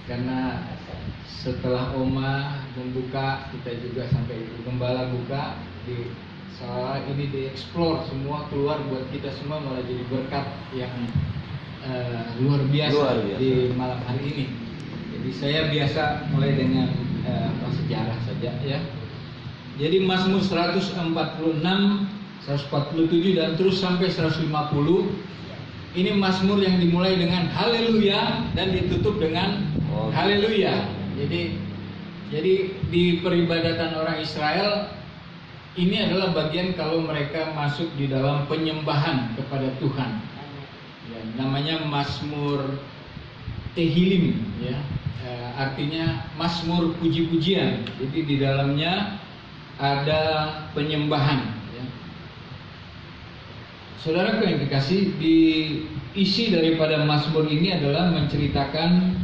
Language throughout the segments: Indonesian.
karena setelah Oma membuka, kita juga sampai Ibu Gembala buka di soal ini, dieksplor semua, keluar buat kita semua, malah jadi berkat yang luar biasa di malam hari ini. Jadi saya biasa mulai dengan sejarah saja ya. Jadi Mazmur 146, 147 dan terus sampai 150. Ini Mazmur yang dimulai dengan haleluya dan ditutup dengan haleluya. Jadi di peribadatan orang Israel ini adalah bagian kalau mereka masuk di dalam penyembahan kepada Tuhan. Ya, namanya Mazmur Tehillim ya. Artinya Mazmur puji-pujian. Jadi di dalamnya ada penyembahan ya. Saudara yang dikasih, isi daripada Mazmur ini adalah menceritakan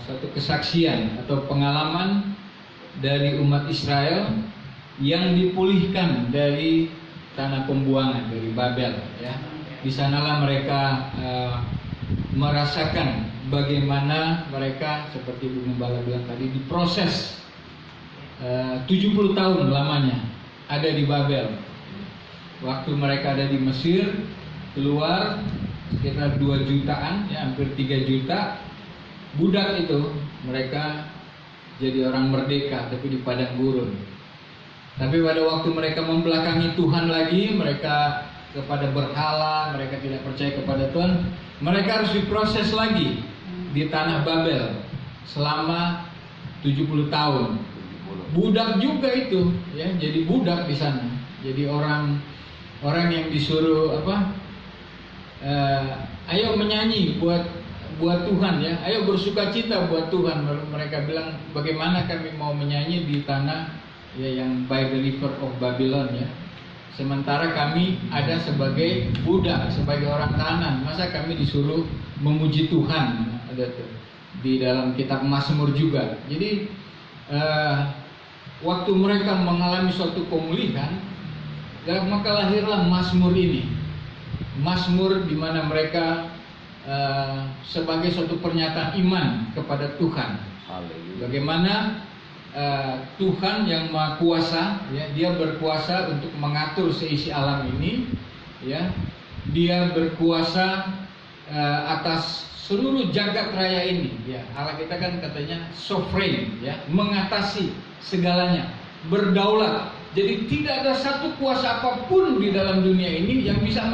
suatu kesaksian atau pengalaman dari umat Israel yang dipulihkan dari tanah pembuangan, dari Babel ya. Di sanalah mereka merasakan bagaimana mereka, seperti Bu Gembala bilang tadi, diproses 70 tahun lamanya ada di Babel. Waktu mereka ada di Mesir, keluar sekitar 2 jutaan ya, hampir 3 juta budak itu, mereka jadi orang merdeka tapi di padang gurun. Tapi pada waktu mereka membelakangi Tuhan lagi, mereka kepada berhala, mereka tidak percaya kepada Tuhan, mereka harus diproses lagi di tanah Babel selama 70 tahun. Budak juga itu ya, jadi budak di sana. Jadi orang yang disuruh ayo menyanyi buat Tuhan ya, ayo bersukacita buat Tuhan. Mereka bilang, bagaimana kami mau menyanyi di tanah ya yang by the river of Babylon ya, sementara kami ada sebagai budak, sebagai orang tahanan. Masa kami disuruh memuji Tuhan? Ada tuh di dalam kitab Mazmur juga. Jadi waktu mereka mengalami suatu pemulihan, maka lahirlah Mazmur ini. Mazmur di mana mereka sebagai suatu pernyataan iman kepada Tuhan. Bagaimana Tuhan yang Maha Kuasa ya, dia berkuasa untuk mengatur seisi alam ini ya. Dia berkuasa atas seluruh jagat raya ini ya. Allah kita kan katanya sovereign ya, mengatasi segalanya, berdaulat. Jadi tidak ada satu kuasa apapun di dalam dunia ini yang bisa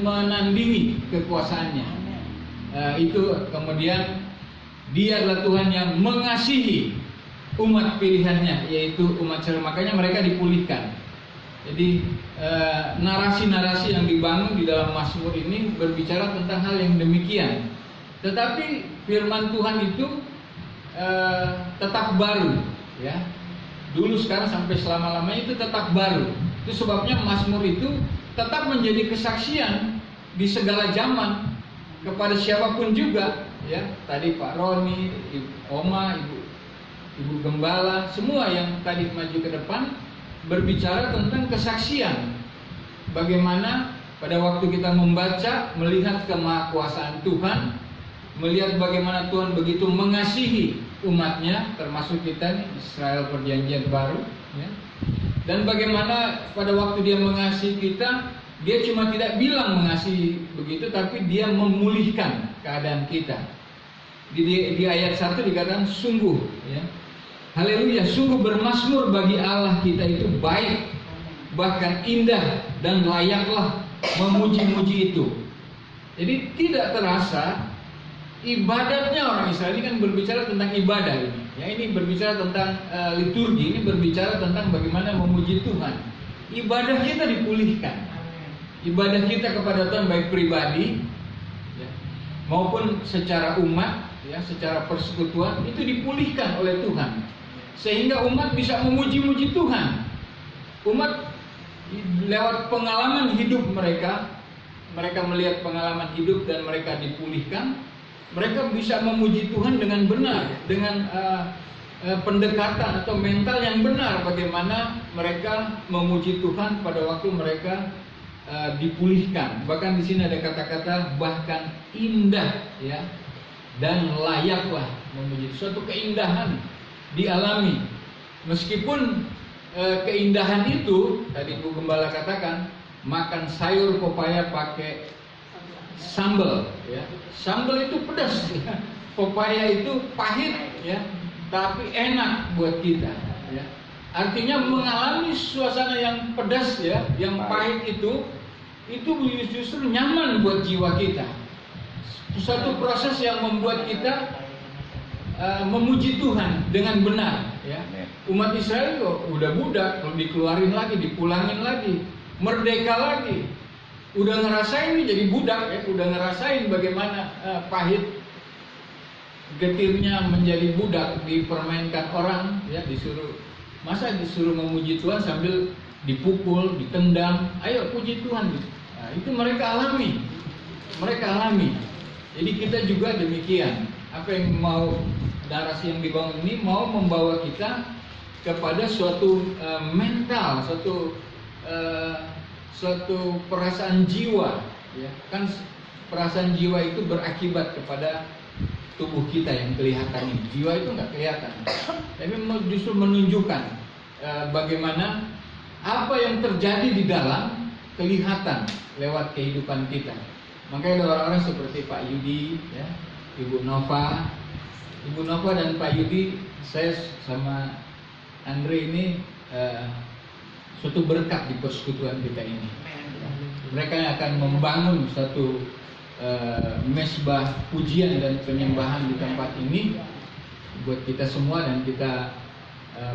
menandingi kekuasaannya. Itu kemudian dia adalah Tuhan yang mengasihi umat pilihannya, yaitu umat Israel. Makanya mereka dipulihkan. Jadi narasi-narasi yang dibangun di dalam Mazmur ini berbicara tentang hal yang demikian. Tetapi firman Tuhan itu tetap baru ya. Dulu, sekarang, sampai selama-lamanya itu tetap baru. Itu sebabnya Mazmur itu tetap menjadi kesaksian di segala zaman kepada siapapun juga ya. Tadi Pak Roni, Oma, Ibu Gembala, semua yang tadi maju ke depan berbicara tentang kesaksian. Bagaimana pada waktu kita membaca, melihat kemahakuasaan Tuhan, melihat bagaimana Tuhan begitu mengasihi umatnya, termasuk kita nih, Israel Perjanjian Baru ya. Dan bagaimana pada waktu dia mengasihi kita, dia cuma tidak bilang mengasihi begitu, tapi dia memulihkan keadaan kita. Di ayat 1 dikatakan sungguh ya, haleluya, sungguh bermazmur bagi Allah kita itu baik, bahkan indah, dan layaklah memuji-muji itu. Jadi tidak terasa ibadatnya orang Israel ini kan berbicara tentang ibadah ini. Ya, ini berbicara tentang liturgi, ini berbicara tentang bagaimana memuji Tuhan. Ibadah kita dipulihkan. Ibadah kita kepada Tuhan baik pribadi ya, maupun secara umat ya, secara persekutuan itu dipulihkan oleh Tuhan. Sehingga umat bisa memuji-muji Tuhan. Umat lewat pengalaman hidup mereka melihat pengalaman hidup dan mereka dipulihkan. Mereka bisa memuji Tuhan dengan benar, dengan pendekatan atau mental yang benar. Bagaimana mereka memuji Tuhan pada waktu mereka dipulihkan. Bahkan di sini ada kata-kata bahkan indah, ya. dan layaklah memuji. Suatu keindahan dialami. Meskipun keindahan itu tadi Bu Gembala katakan makan sayur pepaya pakai sambal, ya. Sambal itu pedas, ya. Pepaya itu pahit, ya, tapi enak buat kita, ya. Artinya mengalami suasana yang pedas, ya, yang pahit itu justru nyaman buat jiwa kita. Suatu proses yang membuat kita memuji Tuhan dengan benar, ya. Umat Israel kok udah budak, kalau dikeluarin lagi, dipulangin lagi, merdeka lagi, udah ngerasain nih jadi budak, ya, udah ngerasain bagaimana pahit getirnya menjadi budak, dipermainkan orang, ya, disuruh memuji Tuhan sambil dipukul, ditendang, ayo puji Tuhan, gitu. Nah, itu mereka alami. Jadi kita juga demikian. Apa yang mau narasi yang dibangun ini mau membawa kita kepada suatu mental, suatu perasaan jiwa, ya. Kan perasaan jiwa itu berakibat kepada tubuh kita yang kelihatan ini. Jiwa itu nggak kelihatan, tapi justru menunjukkan bagaimana apa yang terjadi di dalam kelihatan lewat kehidupan kita. Makanya ada orang-orang seperti Pak Yudi, ya, Ibu Nova dan Pak Yudi, saya sama Andre ini suatu berkat di persekutuan kita ini. Mereka yang akan membangun satu mesbah pujian dan penyembahan di tempat ini buat kita semua, dan kita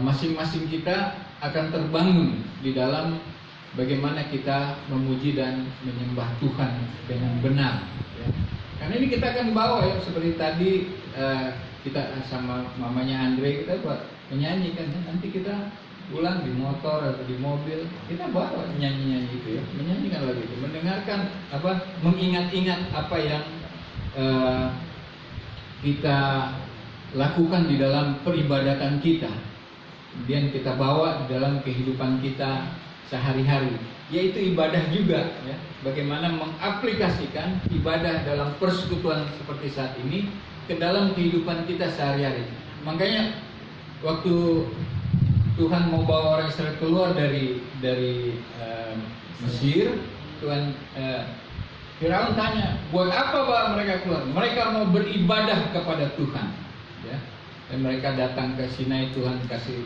masing-masing kita akan terbangun di dalam bagaimana kita memuji dan menyembah Tuhan dengan benar, ya. Karena ini kita akan bawa, ya, seperti tadi kita sama mamanya Andre kita buat menyanyikan, ya. Nanti kita pulang di motor atau di mobil kita bawa nyanyi itu, ya, menyanyikan lagu itu, mendengarkan mengingat-ingat apa yang kita lakukan di dalam peribadatan kita, kemudian kita bawa di dalam kehidupan kita sehari-hari, yaitu ibadah juga, ya. Bagaimana mengaplikasikan ibadah dalam persekutuan seperti saat ini ke dalam kehidupan kita sehari-hari. Makanya waktu Tuhan mau bawa orang Israel keluar dari Mesir, Tuhan Firaun tanya, buat apa Pak mereka keluar? Mereka mau beribadah kepada Tuhan, ya. Dan mereka datang ke Sinai, Tuhan kasih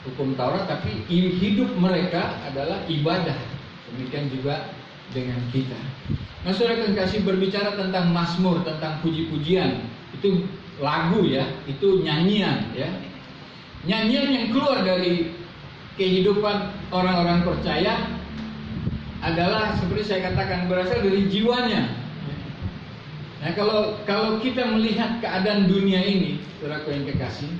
hukum Taurat, tapi hidup mereka adalah ibadah. Demikian juga dengan kita. Nah, saudara kasih berbicara tentang mazmur, tentang puji-pujian, itu lagu, ya, itu nyanyian, ya. Nyanyian yang keluar dari kehidupan orang-orang percaya adalah seperti saya katakan berasal dari jiwanya. Nah, kalau kita melihat keadaan dunia ini, saudaraku yang kekasih,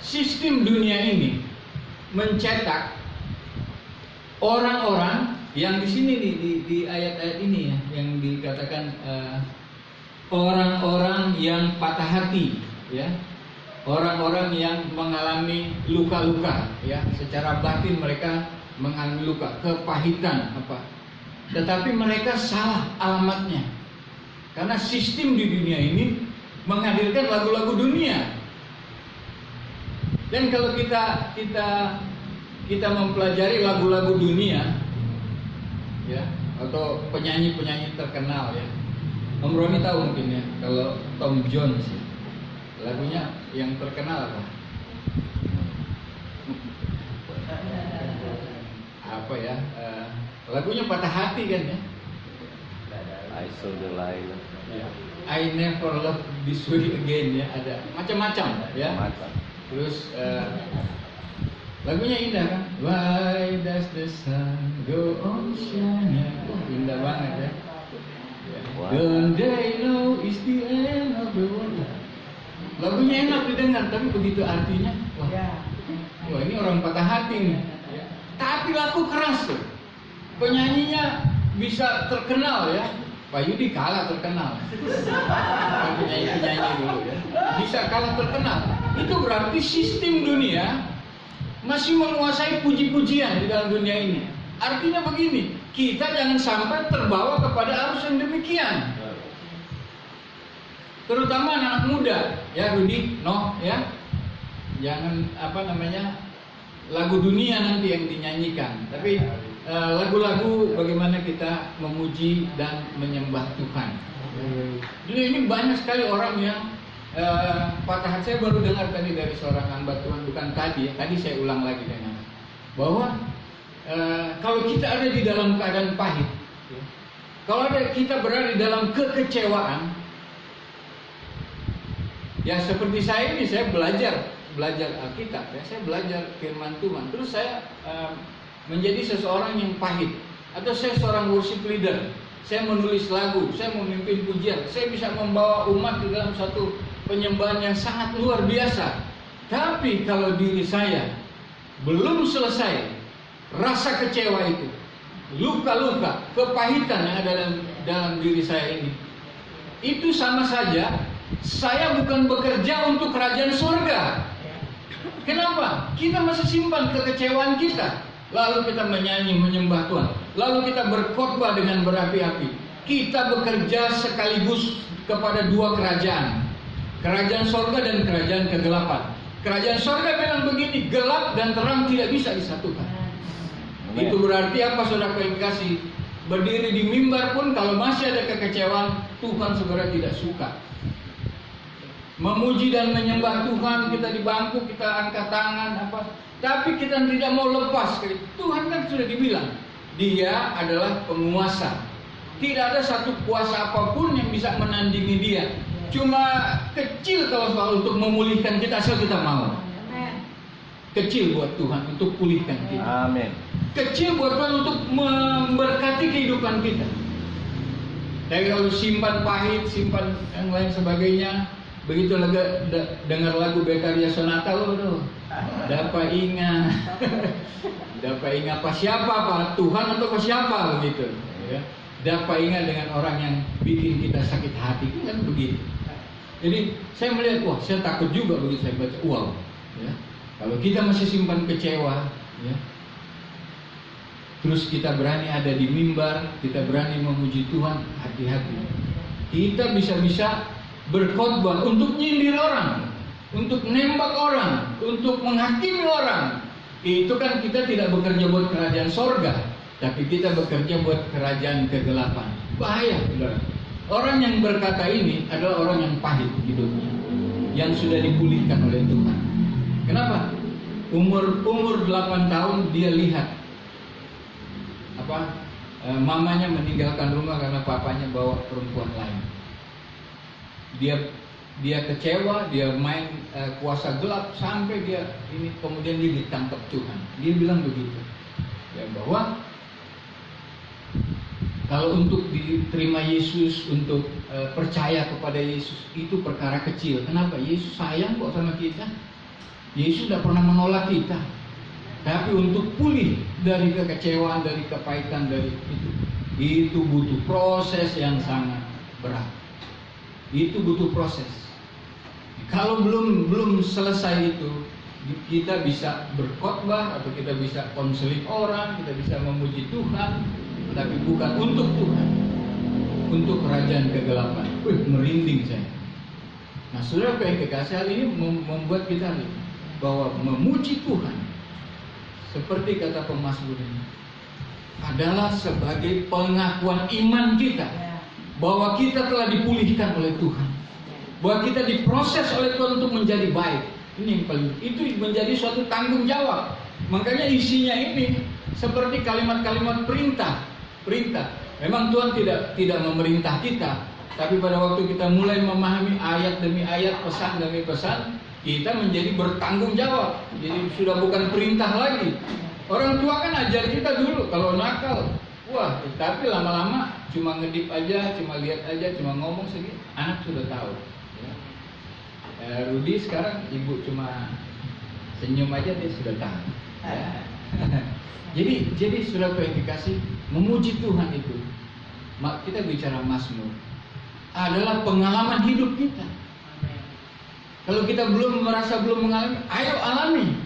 sistem dunia ini mencetak orang-orang yang di sini di ayat-ayat ini, ya, yang dikatakan orang-orang yang patah hati, ya, orang-orang yang mengalami luka-luka, ya, secara batin mereka mengalami luka, kepahitan apa. Tetapi mereka salah alamatnya, karena sistem di dunia ini menghadirkan lagu-lagu dunia. Dan kalau kita mempelajari lagu-lagu dunia, ya, atau penyanyi-penyanyi terkenal, ya, Om Roni tahu mungkin, ya, kalau Tom Jones, ya, lagunya yang terkenal apa? Apa, ya? Lagunya patah hati kan, ya? I saw the light. Ya. I never love this way again, ya, ada macam-macam, ya. Terus lagunya indah kan? Why does the sun go on shining? Indah banget, ya. Don't they know it's the end of the world? Lagunya enak didengar, tapi begitu artinya, wah ini orang patah hati nih. Tapi lagu keras tuh. Penyanyinya bisa terkenal, ya. Pak Yudi kalah terkenal. Penyanyi dulu, ya. Bisa kalah terkenal. Itu berarti sistem dunia masih menguasai puji-pujian di dalam dunia ini. Artinya begini, kita jangan sampai terbawa kepada arus yang demikian. Terutama anak muda, ya Rudi, ya, jangan lagu dunia nanti yang dinyanyikan, tapi lagu-lagu bagaimana kita memuji dan menyembah Tuhan. Jadi ini banyak sekali orang yang patah hati. Saya baru dengar tadi dari seorang hamba Tuhan, bukan tadi, tadi saya ulang lagi dengan bahwa kalau kita ada di dalam keadaan pahit, kalau kita berada di dalam kekecewaan, ya seperti saya ini, saya belajar Alkitab, ya, saya belajar firman Tuhan. Terus saya menjadi seseorang yang pahit, atau saya seorang worship leader, saya menulis lagu, saya memimpin pujian, saya bisa membawa umat di dalam satu penyembahan yang sangat luar biasa. Tapi kalau diri saya belum selesai rasa kecewa itu, luka-luka, kepahitan yang ada dalam diri saya ini, itu sama saja saya bukan bekerja untuk kerajaan surga. Kenapa? Kita masih simpan kekecewaan kita, lalu kita menyanyi menyembah Tuhan, lalu kita berkhotbah dengan berapi-api. Kita bekerja sekaligus kepada dua kerajaan, kerajaan surga dan kerajaan kegelapan. Kerajaan surga bilang begini, gelap dan terang tidak bisa disatukan. Itu berarti apa, saudara yang kasih? Berdiri di mimbar pun kalau masih ada kekecewaan, Tuhan segera tidak suka. Memuji dan menyembah Tuhan, kita di bangku, kita angkat tangan tapi kita tidak mau lepas. Tuhan kan sudah dibilang, Dia adalah penguasa. Tidak ada satu kuasa apapun yang bisa menandingi Dia. Cuma kecil kalau soal untuk memulihkan kita, asal kita mau. Kecil buat Tuhan untuk pulihkan kita. Amin. Kecil buat Tuhan untuk memberkati kehidupan kita. Tapi kalau simpan pahit, simpan yang lain sebagainya, begitu dengar lagu Bekaria Sonata, dapat ingat, apa siapa, Pak Tuhan atau apa siapa begitu. Ya. Dapat ingat dengan orang yang bikin kita sakit hati, kan begitu. Jadi saya melihat, wah, saya takut juga begitu saya baca, wow, ya. Kalau kita masih simpan kecewa, ya, terus kita berani ada di mimbar, kita berani memuji Tuhan, hati-hati. Kita bisa berkhotbah untuk nyindir orang, untuk nembak orang, untuk menghakimi orang. Itu kan kita tidak bekerja buat kerajaan sorga, tapi kita bekerja buat kerajaan kegelapan. Bahaya, saudara. Orang yang berkata ini adalah orang yang pahit hidupnya, yang sudah dipulihkan oleh Tuhan. Kenapa? Umur 8 tahun dia lihat mamanya meninggalkan rumah karena papanya bawa perempuan lain. Dia kecewa, dia main kuasa gelap sampai dia ini, kemudian dia ditangkap Tuhan. Dia bilang begitu, ya, bahwa kalau untuk diterima Yesus, untuk percaya kepada Yesus itu perkara kecil. Kenapa? Yesus sayang kok sama kita. Yesus tidak pernah menolak kita. Tapi untuk pulih dari kekecewaan, dari kepahitan, dari itu butuh proses yang sangat berat. Itu butuh proses. Kalau belum selesai itu, kita bisa berkhotbah atau kita bisa konseling orang, kita bisa memuji Tuhan, tapi bukan untuk Tuhan, untuk kerajaan kegelapan. Merinding saya. Nah, saudara yang kekasih, hal ini membuat kita bahwa memuji Tuhan, seperti kata pemazmur ini, adalah sebagai pengakuan iman kita bahwa kita telah dipulihkan oleh Tuhan, bahwa kita diproses oleh Tuhan untuk menjadi baik. Ini yang paling, itu menjadi suatu tanggung jawab. Makanya isinya ini seperti kalimat-kalimat perintah. Memang Tuhan tidak memerintah kita, tapi pada waktu kita mulai memahami ayat demi ayat, pesan demi pesan, kita menjadi bertanggung jawab. Jadi sudah bukan perintah lagi. Orang tua kan ajar kita dulu kalau nakal, wah, tapi lama-lama cuma ngedip aja, cuma lihat aja, cuma ngomong sedikit, anak sudah tahu. Ya. Rudi sekarang ibu cuma senyum aja dia sudah tahu. Ya. Jadi sudah dikasih memuji Tuhan itu. Kita bicara mazmur adalah pengalaman hidup kita. Kalau kita belum mengalami, ayo alami.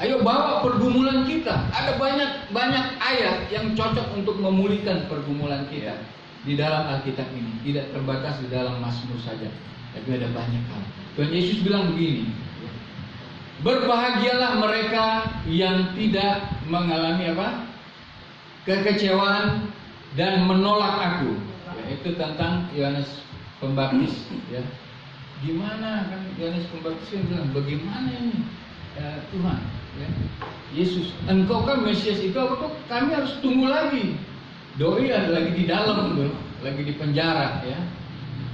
Ayo bawa pergumulan kita. Ada banyak ayat yang cocok untuk memulihkan pergumulan kita di dalam Alkitab ini. Tidak terbatas di dalam Mazmur saja, tapi ada banyak hal. Tuhan Yesus bilang begini, berbahagialah mereka yang tidak mengalami kekecewaan dan menolak aku. Itu tentang Yohanes Pembaptis. Ya. Gimana kan Yohanes Pembaptis bilang, bagaimana ini Tuhan? Ya. Yesus, engkau kan Mesias itu apa kok? Kami harus tunggu lagi. Doi ada lagi di dalam tuh, lagi di penjara ya.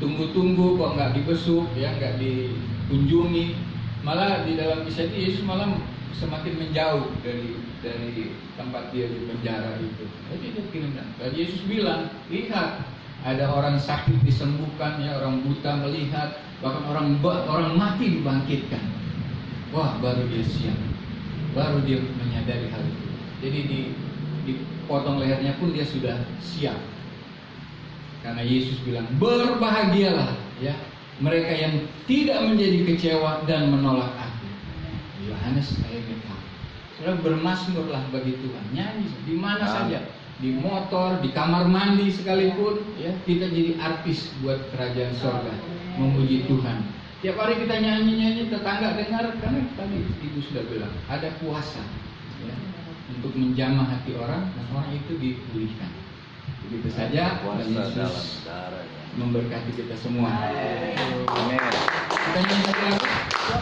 Tunggu-tunggu kok nggak dibesuk ya, nggak dikunjungi. Malah di dalam kisah itu Yesus malah semakin menjauh dari tempat dia di penjara itu. Jadi dia kirimkan. Dan Yesus bilang, lihat ada orang sakit disembuhkan ya, orang buta melihat, bahkan orang mati dibangkitkan. Wah, baru dia siap. Baru dia menyadari hal itu. Jadi dipotong lehernya pun dia sudah siap. Karena Yesus bilang, berbahagialah ya mereka yang tidak menjadi kecewa dan menolak aku. Yohanes ayat 4. Saudara, bermazmurlah bagi Tuhan, nyanyi di mana saja, di motor, di kamar mandi sekalipun ya, kita jadi artis buat kerajaan surga, memuji Tuhan. Tiap hari kita nyanyi-nyanyi, tetangga dengar, karena tadi Ibu sudah bilang ada kuasa ya, untuk menjamah hati orang dan orang itu dipulihkan. Begitu saja, Tuhan Yesus memberkati kita semua. Amin. Kita nyanyi satu lagu.